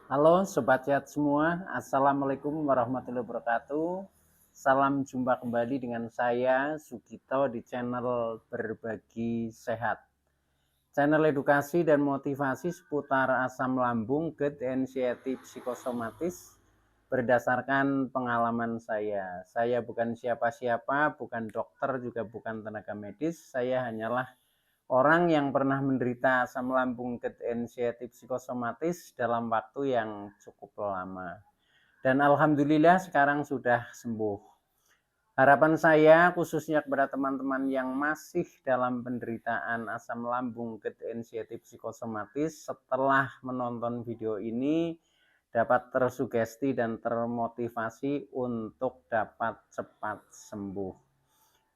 Halo Sobat Sehat semua, Assalamualaikum warahmatullahi wabarakatuh. Salam jumpa kembali dengan saya Sugito di channel Berbagi Sehat. Channel edukasi dan motivasi seputar asam lambung, GERD, anxiety, psikosomatis berdasarkan pengalaman saya. Saya bukan siapa-siapa, bukan dokter, juga bukan tenaga medis. Saya hanyalah orang yang pernah menderita asam lambung, GERD, anxiety, psikosomatis dalam waktu yang cukup lama. Dan alhamdulillah sekarang sudah sembuh. Harapan saya khususnya kepada teman-teman yang masih dalam penderitaan asam lambung, GERD, anxiety, psikosomatis setelah menonton video ini dapat tersugesti dan termotivasi untuk dapat cepat sembuh.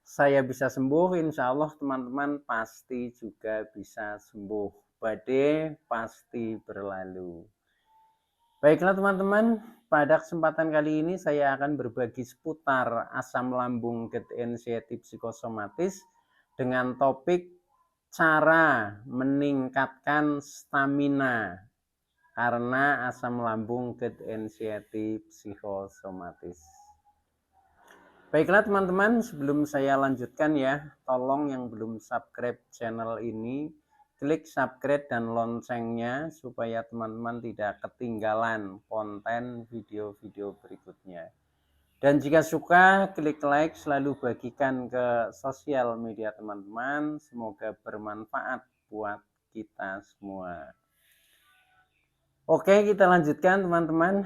Saya bisa sembuh, insya Allah teman-teman pasti juga bisa sembuh. Badai pasti berlalu. Baiklah teman-teman, pada kesempatan kali ini saya akan berbagi seputar asam lambung, GERD, anxiety, psikosomatis dengan topik cara meningkatkan stamina karena asam lambung, GERD, anxiety, psikosomatis. Baiklah teman-teman, sebelum saya lanjutkan ya, tolong yang belum subscribe channel ini, klik subscribe dan loncengnya supaya teman-teman tidak ketinggalan konten video-video berikutnya. Dan jika suka, klik like, selalu bagikan ke sosial media teman-teman. Semoga bermanfaat buat kita semua. Oke, kita lanjutkan teman-teman.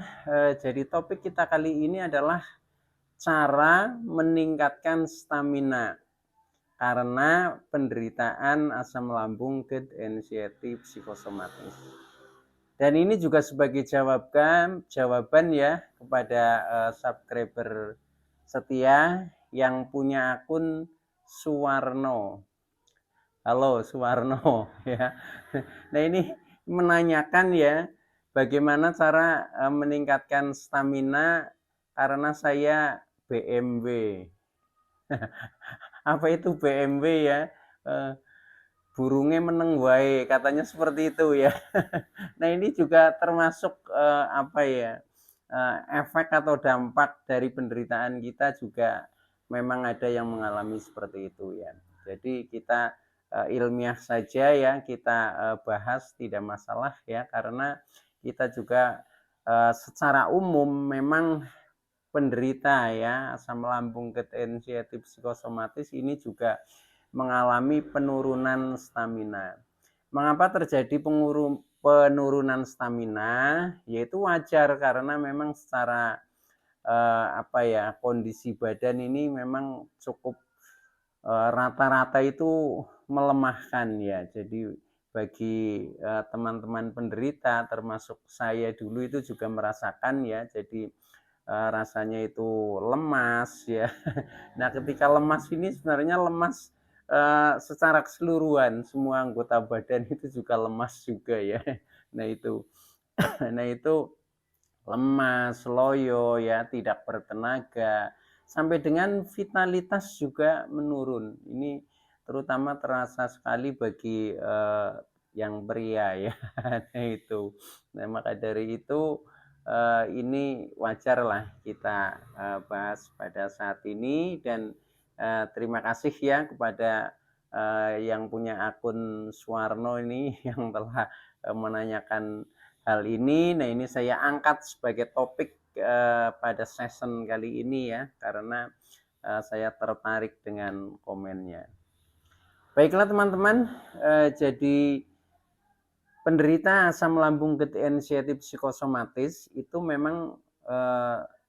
Jadi topik kita kali ini adalah cara meningkatkan stamina karena penderitaan asam lambung, GERD, anxiety, psikosomatis. Dan ini juga sebagai jawaban ya kepada subscriber setia yang punya akun Suwarno. Halo Suwarno ya. Nah ini menanyakan ya bagaimana cara meningkatkan stamina karena saya BMW. Apa itu BMW ya? Burungnya meneng wae, katanya seperti itu ya. Nah ini juga termasuk apa ya, efek atau dampak dari penderitaan kita juga memang ada yang mengalami seperti itu ya. Jadi kita ilmiah saja ya, kita bahas tidak masalah ya, karena kita juga secara umum memang penderita ya asam lambung, GERD, anxiety, psikosomatis ini juga mengalami penurunan stamina. Mengapa terjadi penurunan stamina? Yaitu wajar karena memang secara kondisi badan ini memang cukup rata-rata itu melemahkan ya. Jadi bagi teman-teman penderita termasuk saya dulu itu juga merasakan ya. Jadi rasanya itu lemas ya. Nah, ketika lemas ini sebenarnya lemas secara keseluruhan, semua anggota badan itu juga lemas juga ya. Nah itu, nah itu lemas, loyo ya, tidak bertenaga, sampai dengan vitalitas juga menurun. Ini terutama terasa sekali bagi yang pria ya. Nah itu. Nah maka dari itu ini wajar lah kita bahas pada saat ini, dan terima kasih ya kepada yang punya akun Suwarno ini yang telah menanyakan hal ini. Nah ini saya angkat sebagai topik pada season kali ini ya, karena saya tertarik dengan komennya. Baiklah teman-teman, jadi penderita asam lambung, GERD, anxiety, psikosomatis itu memang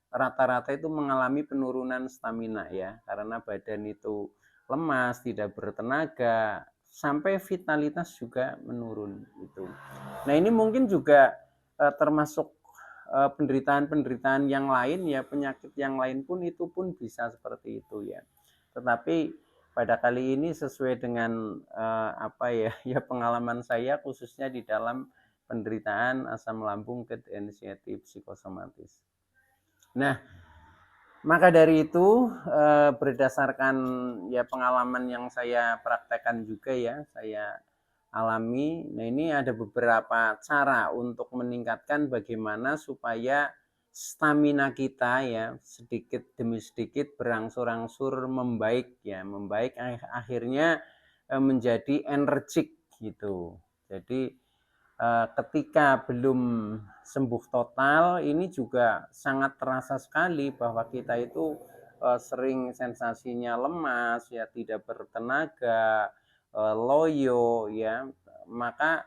rata-rata itu mengalami penurunan stamina ya, karena badan itu lemas, tidak bertenaga, sampai vitalitas juga menurun itu. Nah ini mungkin juga termasuk penderitaan-penderitaan yang lain ya, penyakit yang lain pun itu pun bisa seperti itu ya. Tetapi pada kali ini sesuai dengan ya pengalaman saya khususnya di dalam penderitaan asam lambung, GERD, anxiety, psikosomatis. Nah, maka dari itu berdasarkan ya pengalaman yang saya praktekkan juga ya, saya alami. Nah, ini ada beberapa cara untuk meningkatkan bagaimana supaya stamina kita ya sedikit demi sedikit berangsur-angsur membaik ya, membaik akhirnya menjadi energik gitu. Jadi ketika belum sembuh total ini juga sangat terasa sekali bahwa kita itu sering sensasinya lemas ya, tidak bertenaga, loyo ya, maka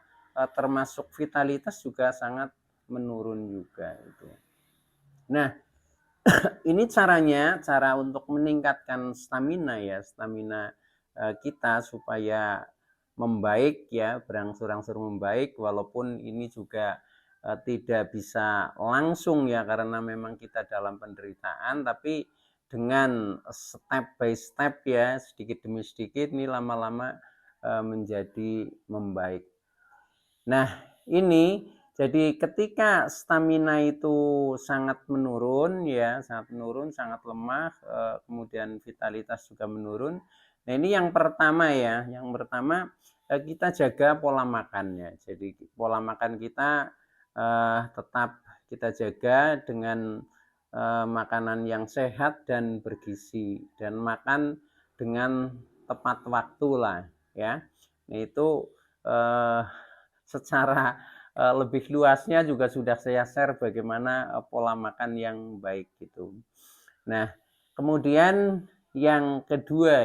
termasuk vitalitas juga sangat menurun juga itu. Nah, ini cara untuk meningkatkan stamina ya, stamina kita supaya membaik ya, berangsur-angsur membaik, walaupun ini juga tidak bisa langsung ya karena memang kita dalam penderitaan, tapi dengan step by step ya, sedikit demi sedikit ini lama-lama menjadi membaik. Nah, ini jadi ketika stamina itu sangat menurun ya, sangat lemah, kemudian vitalitas juga menurun. Nah, ini yang pertama ya, kita jaga pola makannya. Jadi pola makan kita tetap kita jaga dengan makanan yang sehat dan bergizi, dan makan dengan tepat waktu lah ya. Nah, itu secara lebih luasnya juga sudah saya share bagaimana pola makan yang baik gitu. Nah, kemudian yang kedua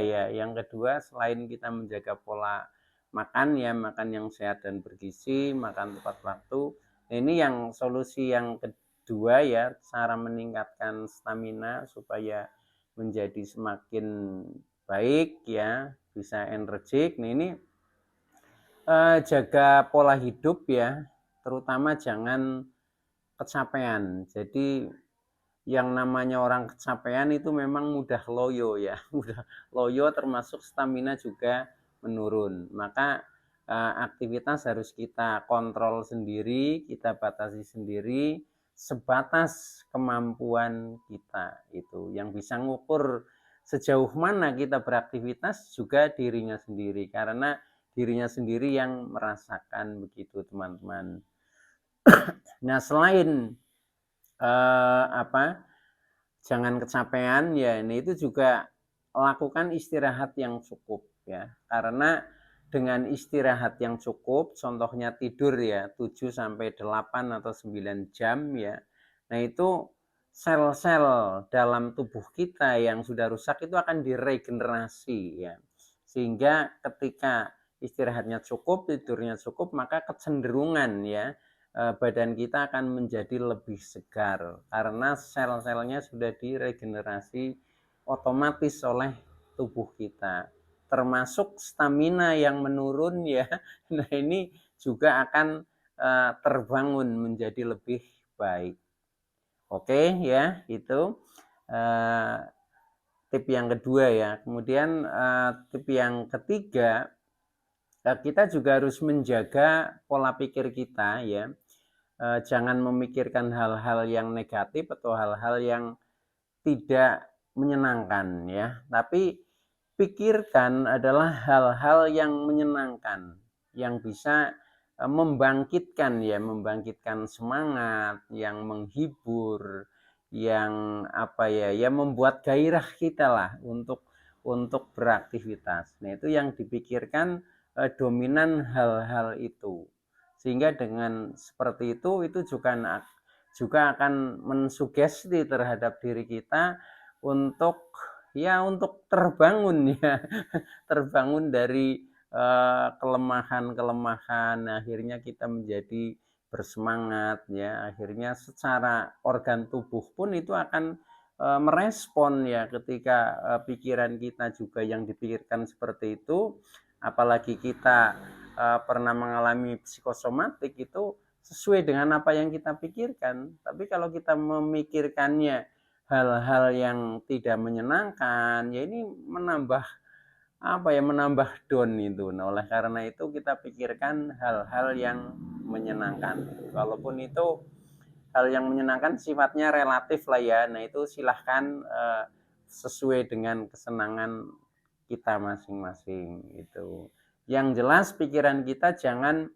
selain kita menjaga pola makan ya, makan yang sehat dan bergizi, makan tepat waktu. Nah, ini yang solusi yang kedua ya, cara meningkatkan stamina supaya menjadi semakin baik ya, bisa energik. Nah, ini jaga pola hidup ya, terutama jangan kecapean. Jadi yang namanya orang kecapean itu memang mudah loyo ya, mudah loyo, termasuk stamina juga menurun. Maka aktivitas harus kita kontrol sendiri, kita batasi sendiri sebatas kemampuan kita itu. Yang bisa ngukur sejauh mana kita beraktivitas juga dirinya sendiri, karena dirinya sendiri yang merasakan begitu teman-teman. Nah, selain jangan kecapean ya, ini itu juga lakukan istirahat yang cukup ya, karena dengan istirahat yang cukup, contohnya tidur ya 7 sampai 8 atau 9 jam ya. Nah, itu sel-sel dalam tubuh kita yang sudah rusak itu akan diregenerasi ya. Sehingga ketika istirahatnya cukup, tidurnya cukup, maka kecenderungan ya badan kita akan menjadi lebih segar karena sel-selnya sudah diregenerasi otomatis oleh tubuh kita, termasuk stamina yang menurun ya. Nah, ini juga akan terbangun menjadi lebih baik. Oke ya, itu tip yang kedua ya. Kemudian tip yang ketiga, kita juga harus menjaga pola pikir kita ya. Jangan memikirkan hal-hal yang negatif atau hal-hal yang tidak menyenangkan ya, tapi pikirkan adalah hal-hal yang menyenangkan, yang bisa membangkitkan ya, membangkitkan semangat, yang menghibur, yang membuat gairah kita lah untuk beraktivitas. Nah, itu yang dipikirkan dominan hal-hal itu. Sehingga dengan seperti itu juga akan mensugesti terhadap diri kita untuk terbangun ya, terbangun dari kelemahan-kelemahan. Akhirnya kita menjadi bersemangat ya, akhirnya secara organ tubuh pun itu akan merespon ya, ketika pikiran kita juga yang dipikirkan seperti itu. Apalagi kita pernah mengalami psikosomatik, itu sesuai dengan apa yang kita pikirkan. Tapi kalau kita memikirkannya hal-hal yang tidak menyenangkan, ya ini menambah down itu. Nah, oleh karena itu kita pikirkan hal-hal yang menyenangkan. Walaupun itu hal yang menyenangkan sifatnya relatif lah ya. Nah, itu silahkan sesuai dengan kesenangan kita masing-masing itu. Yang jelas pikiran kita jangan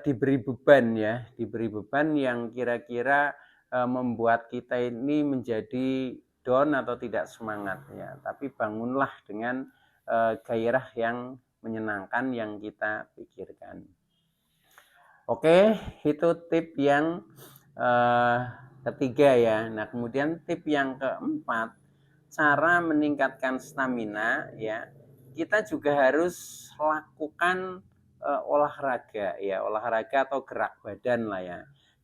diberi beban ya, diberi beban yang kira-kira membuat kita ini menjadi down atau tidak semangat ya. Tapi bangunlah dengan gairah yang menyenangkan yang kita pikirkan. Oke, itu tip yang ketiga ya. Nah, kemudian tip yang keempat, cara meningkatkan stamina ya. Kita juga harus lakukan olahraga ya, olahraga atau gerak badan lah ya.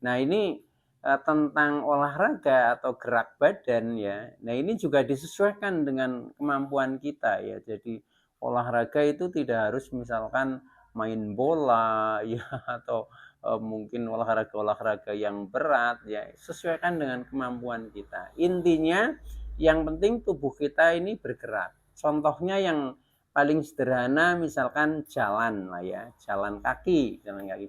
Nah, ini tentang olahraga atau gerak badan ya. Nah, ini juga disesuaikan dengan kemampuan kita ya. Jadi olahraga itu tidak harus misalkan main bola ya atau mungkin olahraga-olahraga yang berat ya, sesuaikan dengan kemampuan kita. Intinya yang penting tubuh kita ini bergerak. Contohnya yang paling sederhana misalkan jalan lah ya, jalan kaki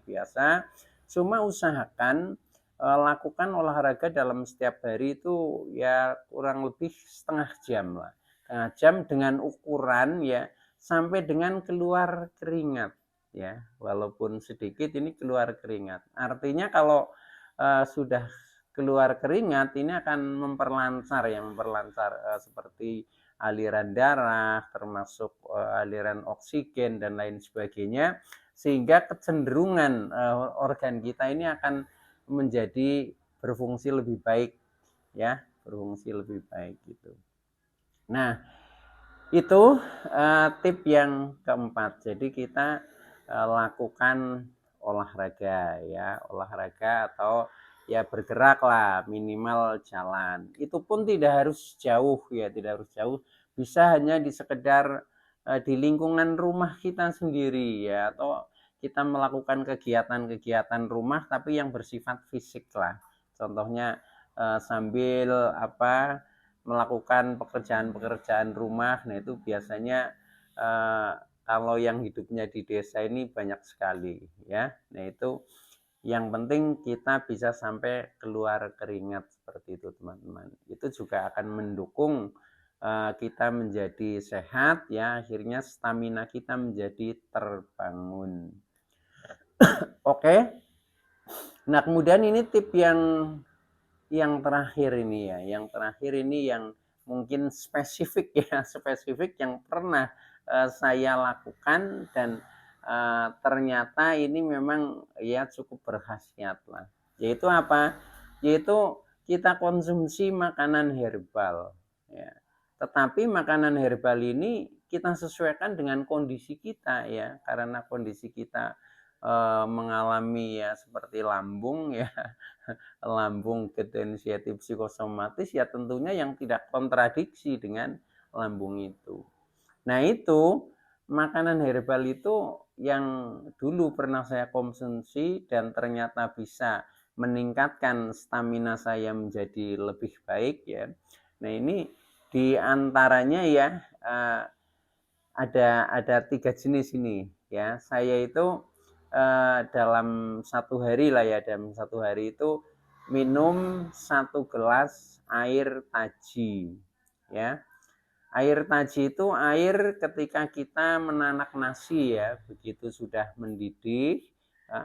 biasa. Cuma usahakan lakukan olahraga dalam setiap hari itu ya kurang lebih setengah jam lah. Setengah jam dengan ukuran ya sampai dengan keluar keringat ya, walaupun sedikit ini keluar keringat. Artinya kalau sudah keluar keringat ini akan memperlancar seperti aliran darah, termasuk aliran oksigen dan lain sebagainya, sehingga kecenderungan organ kita ini akan menjadi berfungsi lebih baik ya, berfungsi lebih baik gitu. Nah, itu tip yang keempat. Jadi kita lakukan olahraga ya, olahraga atau ya bergerak lah, minimal jalan. Itu pun tidak harus jauh ya, tidak harus jauh. Bisa hanya di sekedar di lingkungan rumah kita sendiri ya, atau kita melakukan kegiatan-kegiatan rumah tapi yang bersifat fisik lah. Contohnya sambil melakukan pekerjaan-pekerjaan rumah. Nah, itu biasanya kalau yang hidupnya di desa ini banyak sekali ya. Nah, itu yang penting kita bisa sampai keluar keringat seperti itu teman-teman. Itu juga akan mendukung kita menjadi sehat ya, akhirnya stamina kita menjadi terbangun. Oke. Nah, kemudian ini tip yang terakhir ini ya, yang terakhir ini yang mungkin spesifik ya, spesifik yang pernah saya lakukan dan ternyata ini memang ya cukup berkhasiat lah. Yaitu apa? Yaitu kita konsumsi makanan herbal ya. Tetapi makanan herbal ini kita sesuaikan dengan kondisi kita ya, karena kondisi kita mengalami ya seperti lambung ya, lambung ketensiatif psikosomatis ya tentunya yang tidak kontradiksi dengan lambung itu. Nah, itu makanan herbal itu yang dulu pernah saya konsumsi dan ternyata bisa meningkatkan stamina saya menjadi lebih baik ya. Nah, ini diantaranya ya ada 3 jenis ini ya. Saya itu dalam satu hari lah ya, dalam satu hari itu minum 1 gelas air taji ya. Air taji itu air ketika kita menanak nasi ya, begitu sudah mendidih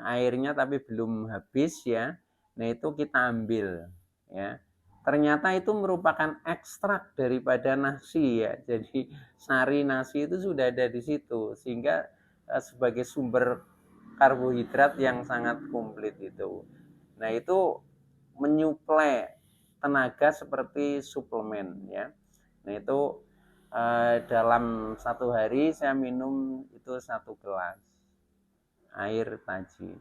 airnya tapi belum habis ya. Nah, itu kita ambil ya. Ternyata itu merupakan ekstrak daripada nasi ya. Jadi sari nasi itu sudah ada di situ sehingga sebagai sumber karbohidrat yang sangat komplit itu. Nah, itu menyuplai tenaga seperti suplemen ya. Nah, itu dalam satu hari saya minum itu 1 gelas air taji.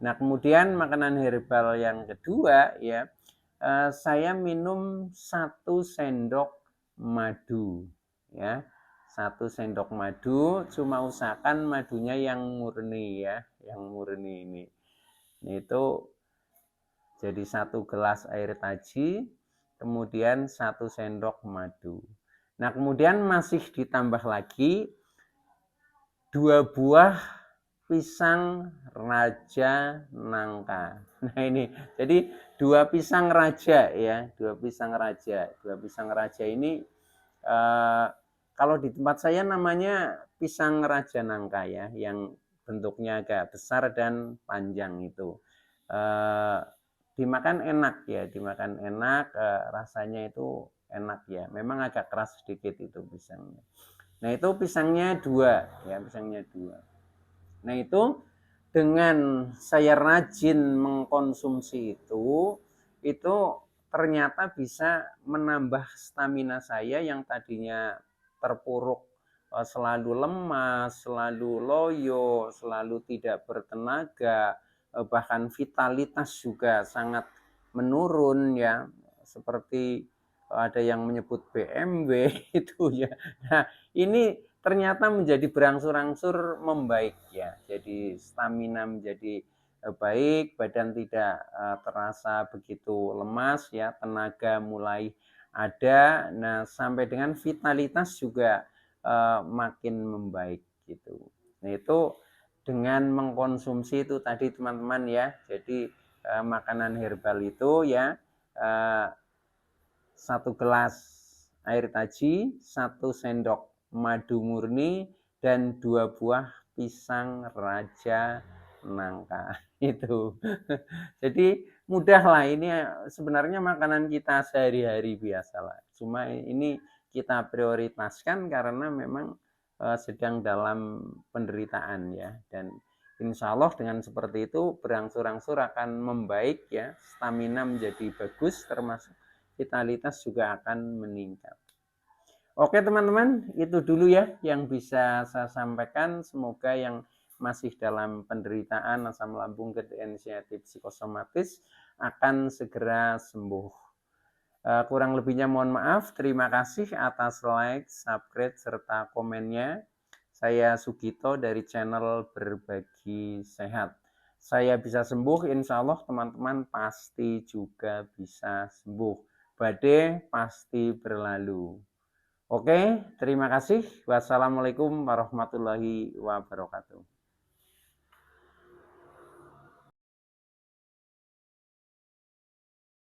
Nah, kemudian makanan herbal yang kedua ya, saya minum 1 sendok madu ya. 1 sendok madu, cuma usahakan madunya yang murni ya, yang murni ini. Itu jadi 1 gelas air taji, kemudian 1 sendok madu. Nah, kemudian masih ditambah lagi 2 buah pisang raja nangka. Nah, ini jadi 2 pisang raja ya, 2 pisang raja. 2 pisang raja ini kalau di tempat saya namanya pisang raja nangka ya, yang bentuknya agak besar dan panjang itu. Dimakan enak ya, dimakan enak, rasanya itu enak ya. Memang agak keras sedikit itu pisangnya. Nah itu pisangnya 2 ya, pisangnya 2. Nah itu dengan saya rajin mengkonsumsi itu ternyata bisa menambah stamina saya yang tadinya terpuruk, selalu lemas, selalu loyo, selalu tidak bertenaga, bahkan vitalitas juga sangat menurun ya, seperti ada yang menyebut BMW itu ya. Nah, ini ternyata menjadi berangsur-angsur membaik ya. Jadi stamina menjadi baik, badan tidak terasa begitu lemas ya, tenaga mulai ada. Nah, sampai dengan vitalitas juga makin membaik gitu. Nah, itu dengan mengkonsumsi itu tadi teman-teman ya. Jadi makanan herbal itu ya, 1 gelas air taji, 1 sendok madu murni, dan 2 buah pisang raja nangka itu. Jadi mudah lah, ini sebenarnya makanan kita sehari-hari biasa lah. Cuma ini kita prioritaskan karena memang sedang dalam penderitaan ya, dan insya Allah dengan seperti itu berangsur-angsur akan membaik ya, stamina menjadi bagus, termasuk vitalitas juga akan meningkat. Oke teman-teman, itu dulu ya yang bisa saya sampaikan. Semoga yang masih dalam penderitaan asam lambung, degeneratif psikosomatis akan segera sembuh. Kurang lebihnya mohon maaf. Terima kasih atas like, subscribe, serta komennya. Saya Sugito dari channel Berbagi Sehat. Saya bisa sembuh, insya Allah teman-teman pasti juga bisa sembuh. Badai pasti berlalu. Oke, terima kasih. Wassalamualaikum warahmatullahi wabarakatuh.